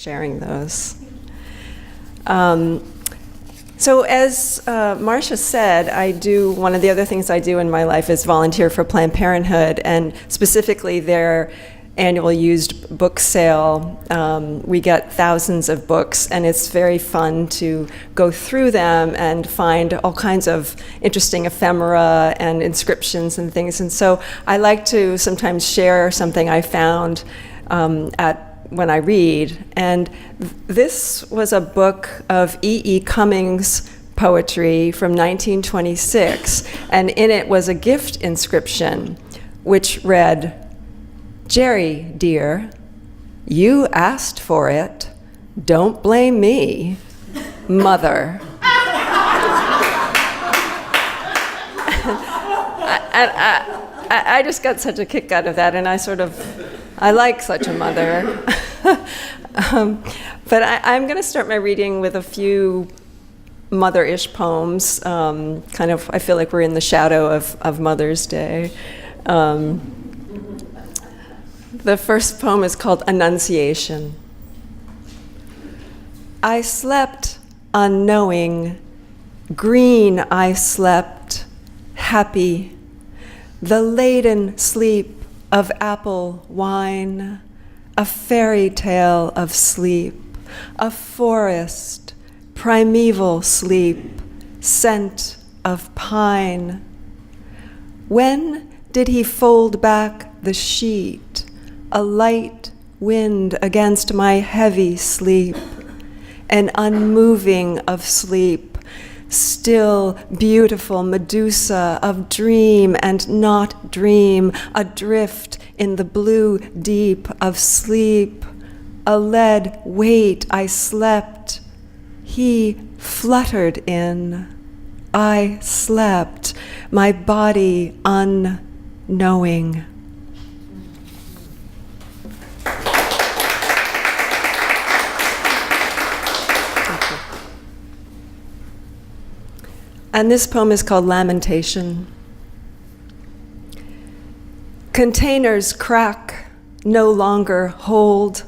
sharing those. So as Marcia said, one of the other things I do in my life is volunteer for Planned Parenthood, and specifically their annual used book sale. We get thousands of books, and it's very fun to go through them and find all kinds of interesting ephemera and inscriptions and things. And so I like to sometimes share something I found when I read. And this was a book of E.E. Cummings' poetry from 1926, and in it was a gift inscription which read, "Jerry, dear, you asked for it. Don't blame me, Mother." I just got such a kick out of that, and I like such a mother. But I'm going to start my reading with a few mother-ish poems. I feel like we're in the shadow of Mother's Day. The first poem is called Annunciation. I slept unknowing, green I slept, happy, the laden sleep of apple wine, a fairy tale of sleep, a forest, primeval sleep, scent of pine. When did he fold back the sheet, a light wind against my heavy sleep, an unmoving of sleep, still beautiful Medusa of dream and not dream, adrift in the blue deep of sleep, a lead weight I slept, he fluttered in, I slept, my body unknowing. And this poem is called Lamentation. Containers crack, no longer hold.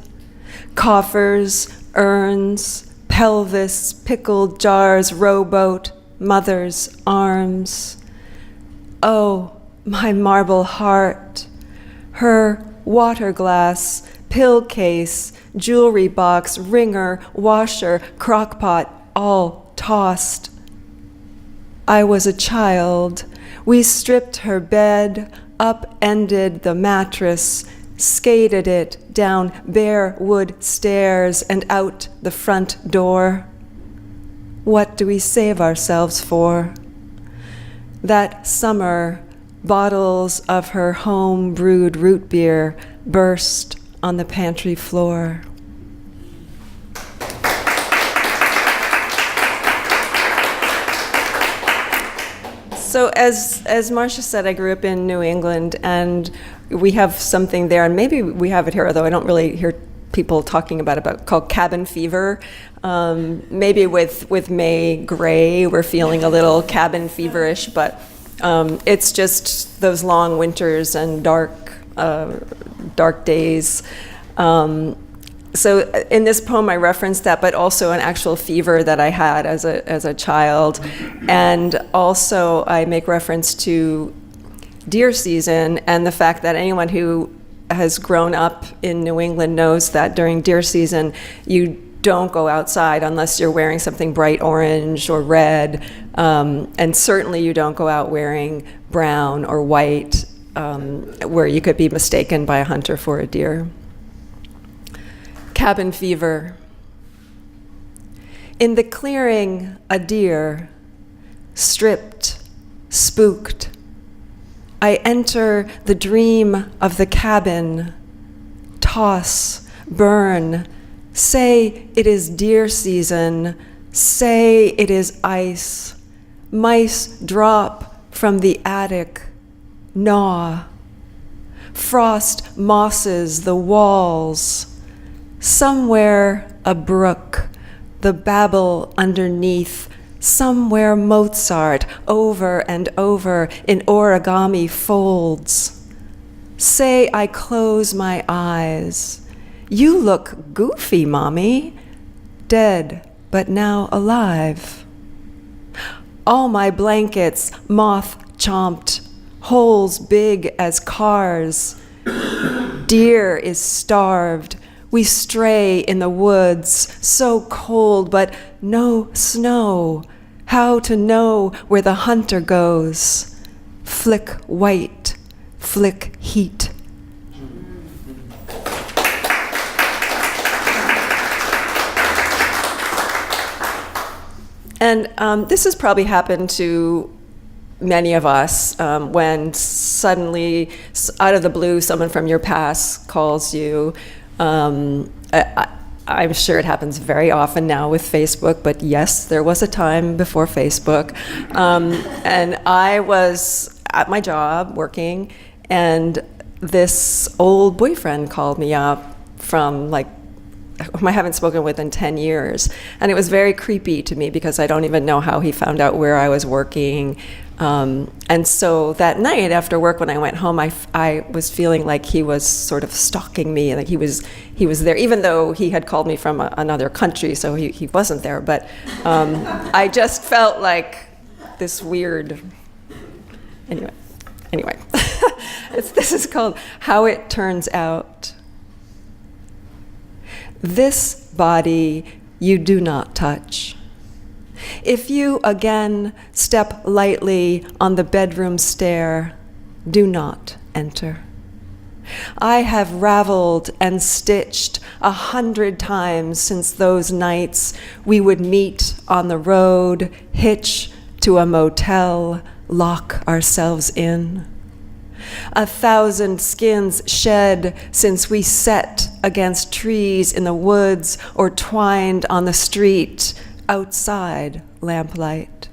Coffers, urns, pelvis, pickled jars, rowboat, mother's arms. Oh, my marble heart, her water glass, pill case, jewelry box, ringer, washer, crockpot, all tossed. I was a child. We stripped her bed, upended the mattress, skated it down bare wood stairs and out the front door. What do we save ourselves for? That summer, bottles of her home-brewed root beer burst on the pantry floor. So as Marcia said, I grew up in New England, and we have something there, and maybe we have it here, although I don't really hear people talking about it, called cabin fever. Maybe with May Gray, we're feeling a little cabin feverish, but it's just those long winters and dark days. So in this poem, I referenced that, but also an actual fever that I had as a child. And also I make reference to deer season and the fact that anyone who has grown up in New England knows that during deer season, you don't go outside unless you're wearing something bright orange or red. And certainly you don't go out wearing brown or white, where you could be mistaken by a hunter for a deer. Cabin fever. In the clearing, a deer, stripped, spooked. I enter the dream of the cabin, toss, burn, say it is deer season, say it is ice, mice drop from the attic, gnaw, frost mosses the walls. Somewhere a brook, the babble underneath, somewhere Mozart over and over in origami folds. Say I close my eyes, You look goofy, Mommy. Dead, but now alive. All my blankets moth-chomped, holes big as cars. Deer is starved. We stray in the woods, so cold, but no snow. How to know where the hunter goes? Flick white, flick heat. And this has probably happened to many of us when suddenly, out of the blue, someone from your past calls you. I'm sure it happens very often now with Facebook, but yes, there was a time before Facebook. And I was at my job working, and this old boyfriend called me up from whom I haven't spoken with in 10 years. And it was very creepy to me because I don't even know how he found out where I was working. And so that night after work when I went home, I was feeling like he was sort of stalking me, like he was there, even though he had called me from another country, so he wasn't there. But I just felt like this weird, anyway. This is called How It Turns Out. This body you do not touch. If you again step lightly on the bedroom stair, do not enter. I have raveled and stitched 100 times since those nights we would meet on the road, hitch to a motel, lock ourselves in. 1,000 skins shed since we sat against trees in the woods or twined on the street outside lamplight.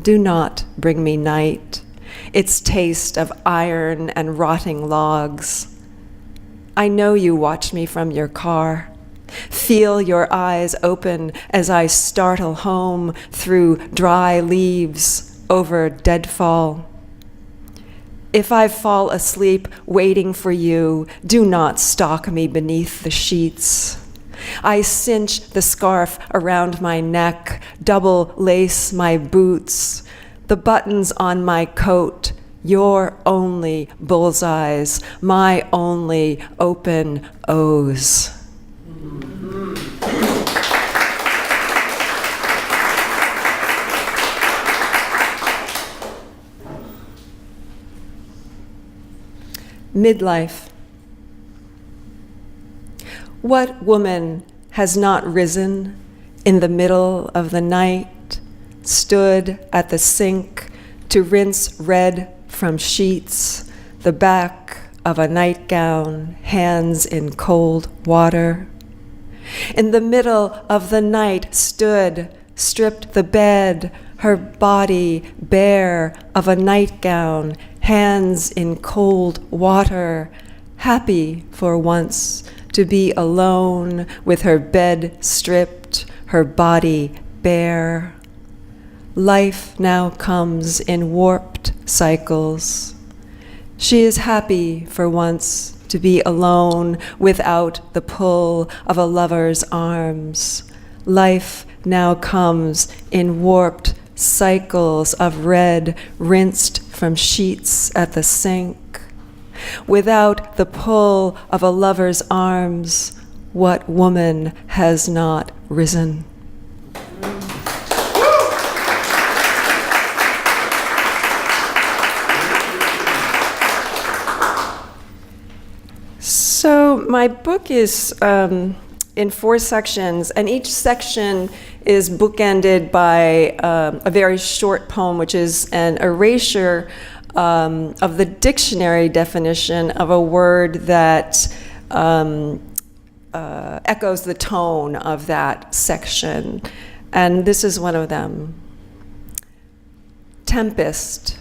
Do not bring me night, its taste of iron and rotting logs. I know you watch me from your car. Feel your eyes open as I startle home through dry leaves over deadfall. If I fall asleep waiting for you, do not stalk me beneath the sheets. I cinch the scarf around my neck, double lace my boots, the buttons on my coat, your only bullseyes, my only open O's. Midlife. What woman has not risen in the middle of the night, stood at the sink to rinse red from sheets, the back of a nightgown, hands in cold water? In the middle of the night stood, stripped the bed, her body bare of a nightgown, hands in cold water, happy for once to be alone with her bed stripped, her body bare. Life now comes in warped cycles. She is happy for once to be alone without the pull of a lover's arms. Life now comes in warped cycles of red rinsed from sheets at the sink. Without the pull of a lover's arms, what woman has not risen? So my book is in 4 sections, and each section is bookended by a very short poem, which is an erasure of the dictionary definition of a word that echoes the tone of that section. And this is one of them. Tempest,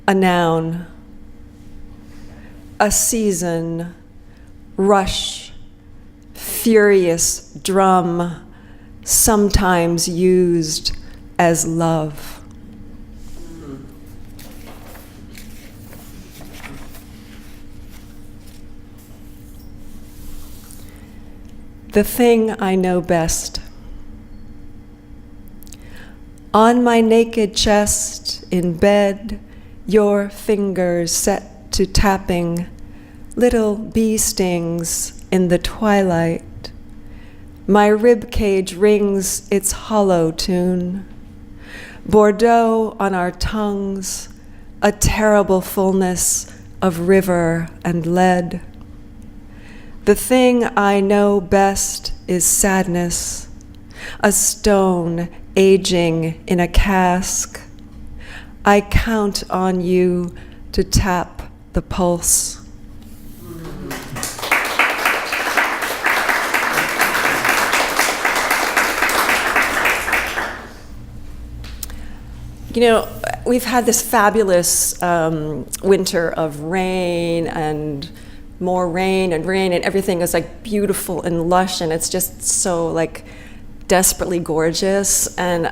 a noun. A season, rush, furious drum, sometimes used as love. The thing I know best. On my naked chest in bed, your fingers set to tapping, little bee stings in the twilight. My rib cage rings its hollow tune. Bordeaux on our tongues, a terrible fullness of river and lead. The thing I know best is sadness, a stone aging in a cask. I count on you to tap the pulse. You know, we've had this fabulous winter of rain and more rain, and everything is like beautiful and lush, and it's just so like desperately gorgeous. And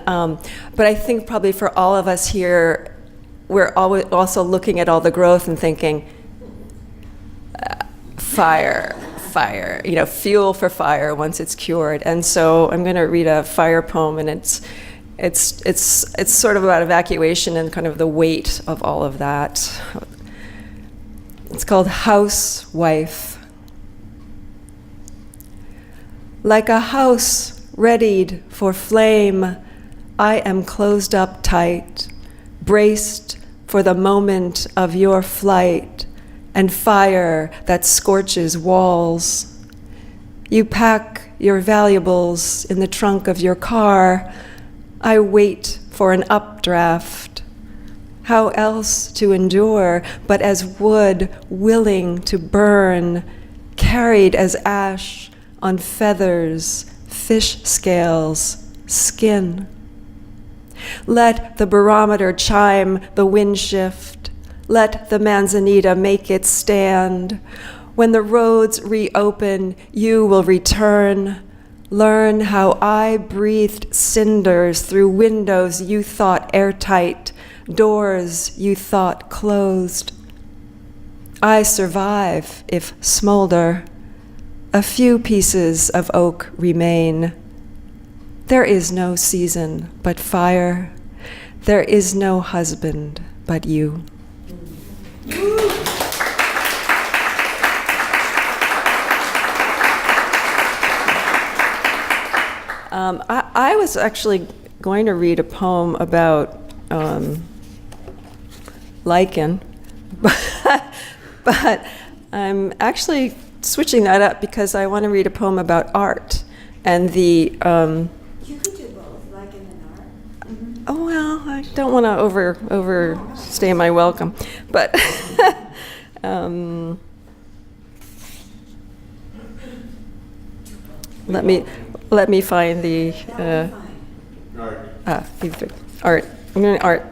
but I think probably for all of us here, we're always also looking at all the growth and thinking, fire, you know, fuel for fire once it's cured. And so I'm going to read a fire poem, and it's sort of about evacuation and kind of the weight of all of that. It's called Housewife. Like a house readied for flame, I am closed up tight, braced for the moment of your flight and fire that scorches walls. You pack your valuables in the trunk of your car. I wait for an updraft. How else to endure but as wood willing to burn, carried as ash on feathers, fish scales, skin? Let the barometer chime the wind shift. Let the manzanita make it stand. When the roads reopen, you will return. Learn how I breathed cinders through windows you thought airtight, doors you thought closed. I survive if smolder. A few pieces of oak remain. There is no season but fire. There is no husband but you. I was actually going to read a poem about lichen, but I'm actually switching that up because I want to read a poem about art and the. You could do both, lichen and art. Mm-hmm. Oh well, I don't want to overstay my welcome, but. Let me find the art. I'm going to art.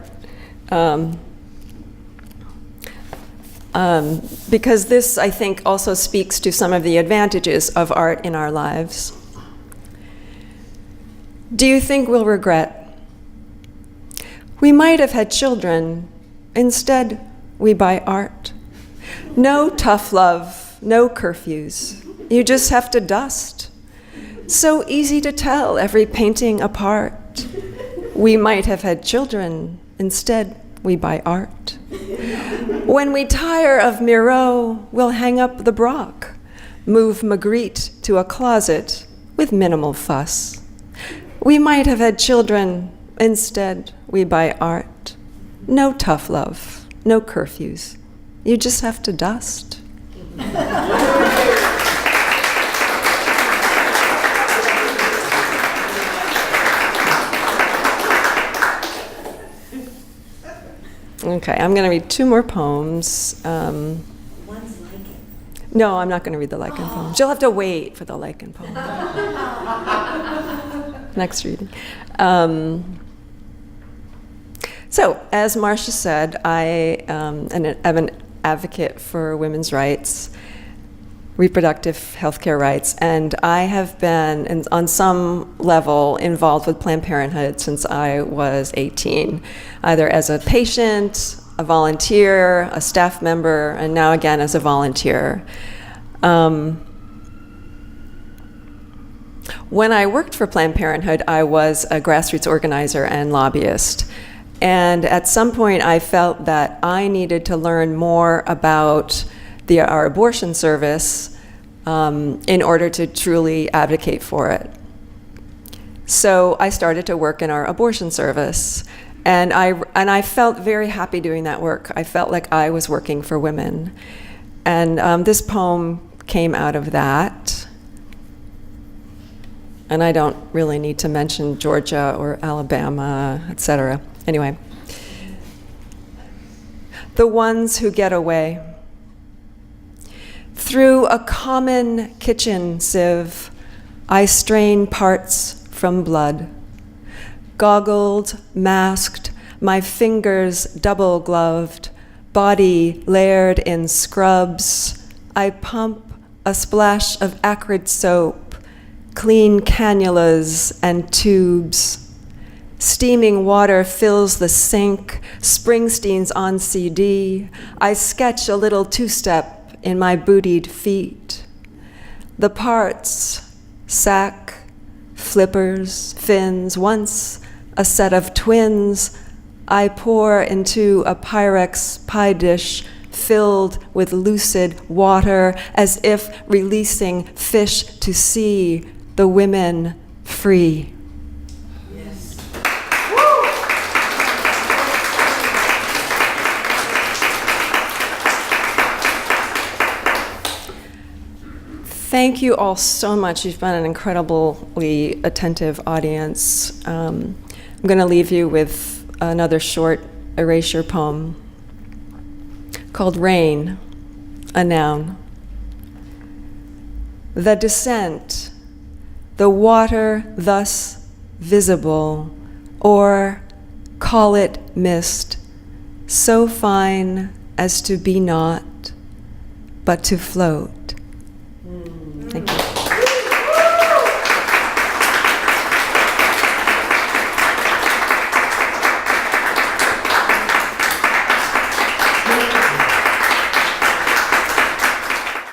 Because this, I think, also speaks to some of the advantages of art in our lives. Do you think we'll regret? We might have had children. Instead, we buy art. No tough love, no curfews. You just have to dust. So easy to tell every painting apart. We might have had children. Instead, we buy art. When we tire of Miro, we'll hang up the Brock, move Magritte to a closet with minimal fuss. We might have had children. Instead, we buy art. No tough love, no curfews. You just have to dust. Okay, I'm going to read two more poems. One's lichen. No, I'm not going to read the lichen poem. You'll have to wait for the lichen poem. Next reading. So, as Marcia said, I am an advocate for women's rights, reproductive health care rights, and I have been, on some level, involved with Planned Parenthood since I was 18, either as a patient, a volunteer, a staff member, and now again as a volunteer. When I worked for Planned Parenthood, I was a grassroots organizer and lobbyist. And at some point, I felt that I needed to learn more about our abortion service in order to truly advocate for it. So I started to work in our abortion service. And I felt very happy doing that work. I felt like I was working for women. And this poem came out of that. And I don't really need to mention Georgia or Alabama, etc. Anyway. The ones who get away. Through a common kitchen sieve, I strain parts from blood. Goggled, masked, my fingers double-gloved, body layered in scrubs, I pump a splash of acrid soap, clean cannulas and tubes. Steaming water fills the sink, Springsteen's on CD. I sketch a little two-step in my bootied feet. The parts, sack, flippers, fins, once a set of twins, I pour into a Pyrex pie dish filled with lucid water, as if releasing fish to sea, the women free. Yes. Thank you all so much. You've been an incredibly attentive audience. I'm going to leave you with another short erasure poem called Rain, a Noun. The descent, the water thus visible, or call it mist, so fine as to be not, but to float. Thank you.